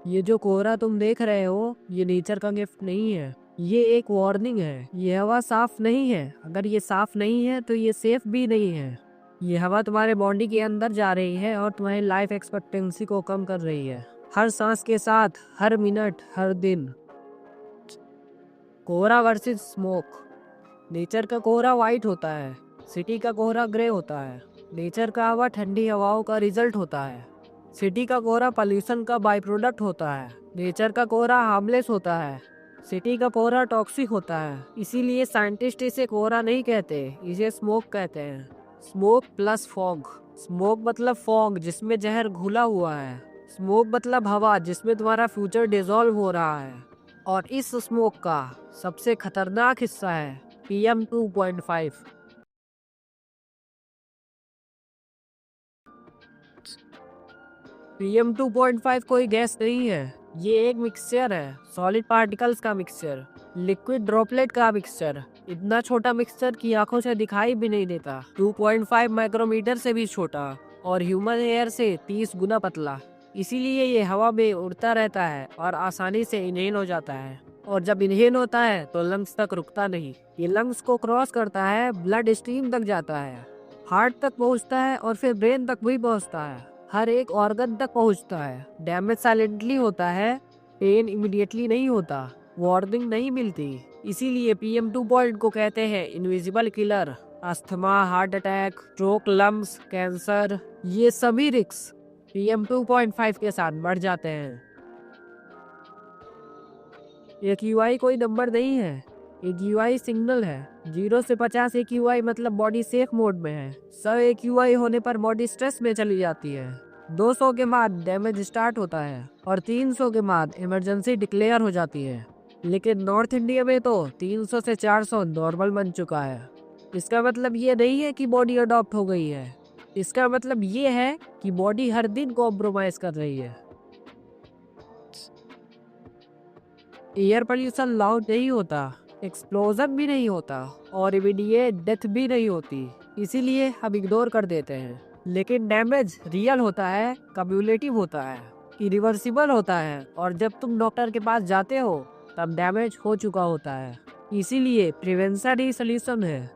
ये जो कोहरा तुम देख रहे हो, ये नेचर का गिफ्ट नहीं है, ये एक वार्निंग है। ये हवा साफ नहीं है। अगर ये साफ नहीं है तो ये सेफ भी नहीं है। ये हवा तुम्हारे बॉडी के अंदर जा रही है और तुम्हारी लाइफ एक्सपेक्टेंसी को कम कर रही है, हर सांस के साथ, हर मिनट, हर दिन। कोहरा वर्सेस स्मोक। नेचर का कोहरा वाइट होता है, सिटी का कोहरा ग्रे होता है। नेचर का हवा ठंडी हवाओं का रिजल्ट होता है, सिटी का कोहरा पॉल्यूशन का बाई प्रोडक्ट होता है। नेचर का कोहरा हार्मलेस होता है, सिटी का कोहरा टॉक्सिक होता है। इसीलिए साइंटिस्ट इसे कोहरा नहीं कहते, इसे स्मोक कहते हैं। Smoke plus fog. स्मोक मतलब फॉग जिसमें जहर घुला हुआ है। स्मोक मतलब हवा जिसमें तुम्हारा फ्यूचर डिसॉल्व हो रहा है। और इस स्मोक का सबसे खतरनाक हिस्सा है PM 2.5। PM 2.5 कोई गैस नहीं है, ये एक मिक्सचर है, सॉलिड पार्टिकल्स का मिक्सचर, लिक्विड ड्रॉपलेट का मिक्सचर। इतना छोटा मिक्सचर की आंखों से दिखाई भी नहीं देता, 2.5 माइक्रोमीटर से भी छोटा और ह्यूमन एयर से 30 गुना पतला। इसीलिए ये हवा में उड़ता रहता है और आसानी से इनहेल हो जाता है। और जब इनहेल होता है तो लंग्स तक रुकता नहीं, ये लंग्स को क्रॉस करता है, ब्लड स्ट्रीम तक जाता है, हार्ट तक पहुंचता है और फिर ब्रेन तक भी पहुंचता है, हर एक ऑर्गन तक पहुंचता है। डैमेज साइलेंटली होता है, पेन इमीडिएटली नहीं होता, वार्निंग नहीं मिलती। इसीलिए PM 2 को कहते हैं invisible killer. Asthma, heart attack, stroke, lungs cancer, ये सभी रिस्क PM 2.5 के साथ बढ़ जाते हैं। एक QI कोई नंबर नहीं है, एक QI सिग्नल है। 0 से 50 AQI मतलब बॉडी सेफ मोड में है। 100 AQI होने पर बॉडी स्ट्रेस में चली जाती है। 200 के बाद डैमेज स्टार्ट होता है और 300 के बाद इमरजेंसी डिक्लेयर हो जाती है। लेकिन नॉर्थ इंडिया में तो 300 से 400 नॉर्मल बन चुका है। इसका मतलब ये नहीं है कि बॉडी अडॉप्ट हो गई है, इसका मतलब ये है कि बॉडी हर दिन कॉम्प्रोमाइज कर रही है। एयर पोल्यूशन लाउड नहीं होता, एक्सप्लोजन भी नहीं होता और इमीडिएट डेथ भी नहीं होती, इसीलिए हम इग्नोर कर देते हैं। लेकिन डैमेज रियल होता है, कम्युलेटिव होता है, इरिवर्सिबल होता है और जब तुम डॉक्टर के पास जाते हो तब डैमेज हो चुका होता है। इसीलिए प्रिवेंशन ही सॉल्यूशन है।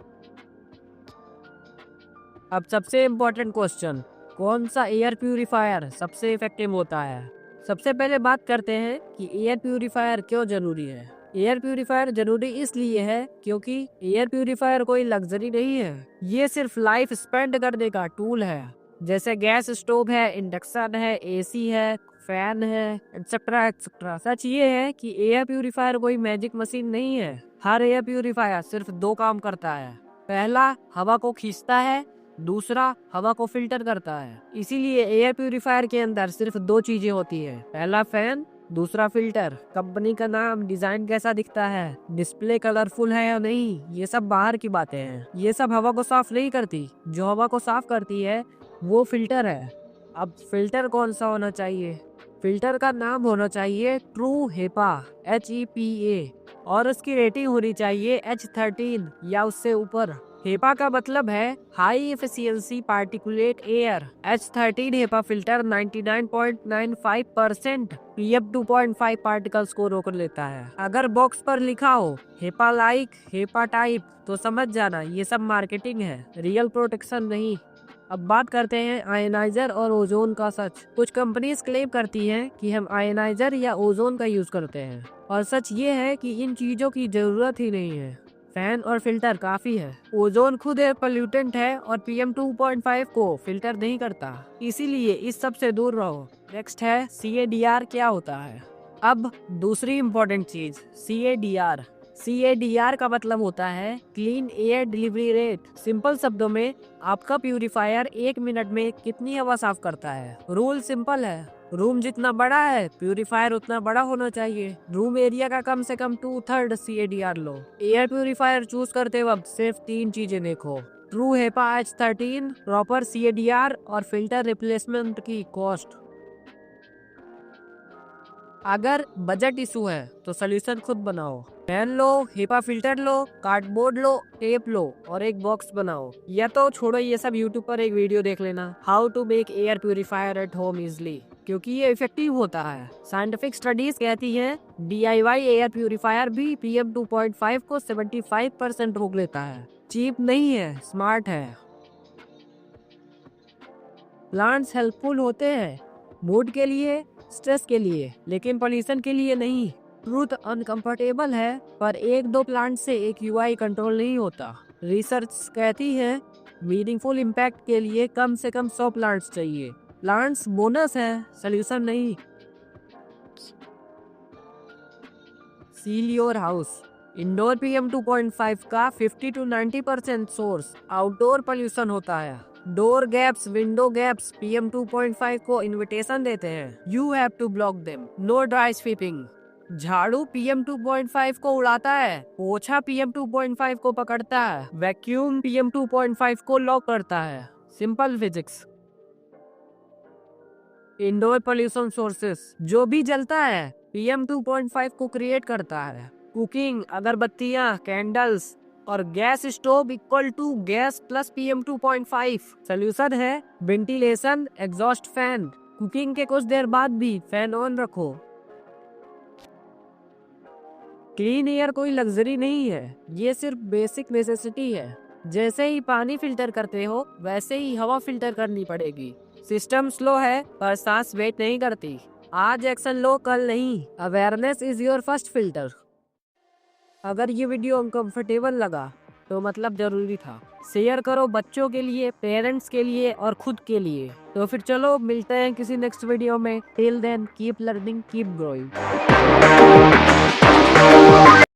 अब सबसे इम्पोर्टेंट क्वेश्चन, कौन सा एयर प्यूरिफायर सबसे इफेक्टिव होता है? सबसे पहले बात करते हैं कि एयर प्यूरिफायर क्यों जरूरी है। एयर प्यूरिफायर जरूरी इसलिए है क्योंकि एयर प्यूरिफायर कोई लग्जरी नहीं है, ये सिर्फ लाइफ स्पेंड करने का टूल है। जैसे गैस स्टोव है, इंडक्शन है, AC है, फैन है, एक्सेट्रा एक्सेट्रा। सच ये है कि एयर प्यूरिफायर कोई मैजिक मशीन नहीं है। हर एयर प्यूरिफायर सिर्फ दो काम करता है, पहला हवा को खींचता है, दूसरा हवा को फिल्टर करता है। इसीलिए एयर प्यूरिफायर के अंदर सिर्फ दो चीजें होती है, पहला फैन, दूसरा फिल्टर। कंपनी का नाम, डिजाइन कैसा दिखता है, डिस्प्ले कलरफुल है या नहीं, ये सब बाहर की बातें हैं, ये सब हवा को साफ नहीं करती। जो हवा को साफ करती है वो फिल्टर है। अब फिल्टर कौन सा होना चाहिए? फिल्टर का नाम होना चाहिए ट्रू हेपा, HEPA, और उसकी रेटिंग होनी चाहिए H13 या उससे ऊपर। हेपा का मतलब है high efficiency particulate air. H13 HEPA filter 99.95% PM 2.5 particles को रोक लेता है। अगर बॉक्स पर लिखा हो हेपा लाइक, हेपा टाइप, तो समझ जाना ये सब मार्केटिंग है, रियल प्रोटेक्शन नहीं। अब बात करते हैं आयनाइजर और ओजोन का सच। कुछ कंपनीज क्लेम करती हैं कि हम आयनाइजर या ओजोन का यूज करते हैं, और सच ये है कि इन चीजों की जरूरत ही नहीं है। फैन और फिल्टर काफी है। ओजोन खुद एयर पोल्यूटेंट है और PM 2.5 को फिल्टर नहीं करता, इसीलिए इस सब से दूर रहो। नेक्स्ट है CADR क्या होता है। अब दूसरी इम्पोर्टेंट चीज, CADR। CADR का मतलब होता है clean air delivery rate. Simple शब्दों में आपका प्यूरिफायर 1 मिनट में कितनी हवा साफ करता है। रूल सिंपल है, रूम जितना बड़ा है प्यूरिफायर उतना बड़ा होना चाहिए। रूम एरिया का कम से कम 2/3 CADR लो। एयर प्यूरिफायर चूज करते वक्त सिर्फ 3 चीजें देखो, true HEPA H13, proper CADR और फिल्टर रिप्लेसमेंट की कॉस्ट। अगर बजट इशू है तो सोल्यूशन खुद बनाओ। पेन लो, HEPA फिल्टर लो, कार्डबोर्ड लो, टेप लो और एक बॉक्स बनाओ। या तो छोड़ो ये सब, यूट्यूब पर एक वीडियो देख लेना, how to make air purifier at home easily, क्योंकि ये इफेक्टिव होता है। साइंटिफिक स्टडीज कहती हैं DIY एयर प्यूरिफायर भी PM 2.5 को 75% रोक लेता है। चीप नहीं है, स्मार्ट है। प्लांट्स हेल्पफुल होते हैं मूड के लिए, स्ट्रेस के लिए, लेकिन पॉल्यूशन के लिए नहीं। ट्रूथ अनकंफर्टेबल है, पर एक दो प्लांट से एक UI कंट्रोल नहीं होता। रिसर्च कहती है मीनिंगफुल इम्पैक्ट के लिए कम से कम 100 प्लांट्स चाहिए। प्लांट्स बोनस है, सोल्यूशन नहीं। Seal your house. Indoor PM 2.5 का 50 to 90% सोर्स आउटडोर पोल्यूशन होता है। Door gaps, window gaps PM 2.5 को इनविटेशन देते हैं। You have to block them. No dry sweeping. झाड़ू PM 2.5 को उड़ाता है, पोछा PM 2.5 को पकड़ता है, वैक्यूम PM 2.5 को लॉक करता है। Simple physics. Indoor pollution sources, जो भी जलता है PM 2.5 को क्रिएट करता है। कुकिंग, अगरबत्तियां, कैंडल्स और gas stove equal to gas plus PM 2.5। Solution है वेंटिलेशन, एग्जॉस्ट फैन। कुकिंग के कुछ देर बाद भी फैन ऑन रखो। क्लीन एयर कोई लग्जरी नहीं है, ये सिर्फ बेसिक नेसेसिटी है। जैसे ही पानी फिल्टर करते हो वैसे ही हवा फिल्टर करनी पड़ेगी। सिस्टम स्लो है पर सांस वेट नहीं करती। आज एक्शन लो, कल नहीं। Awareness is your first filter. अगर ये वीडियो अनकंफर्टेबल लगा तो मतलब जरूरी था। शेयर करो बच्चों के लिए, पेरेंट्स के लिए और खुद के लिए। तो फिर चलो मिलते हैं किसी नेक्स्ट वीडियो में। Till then keep learning, keep growing.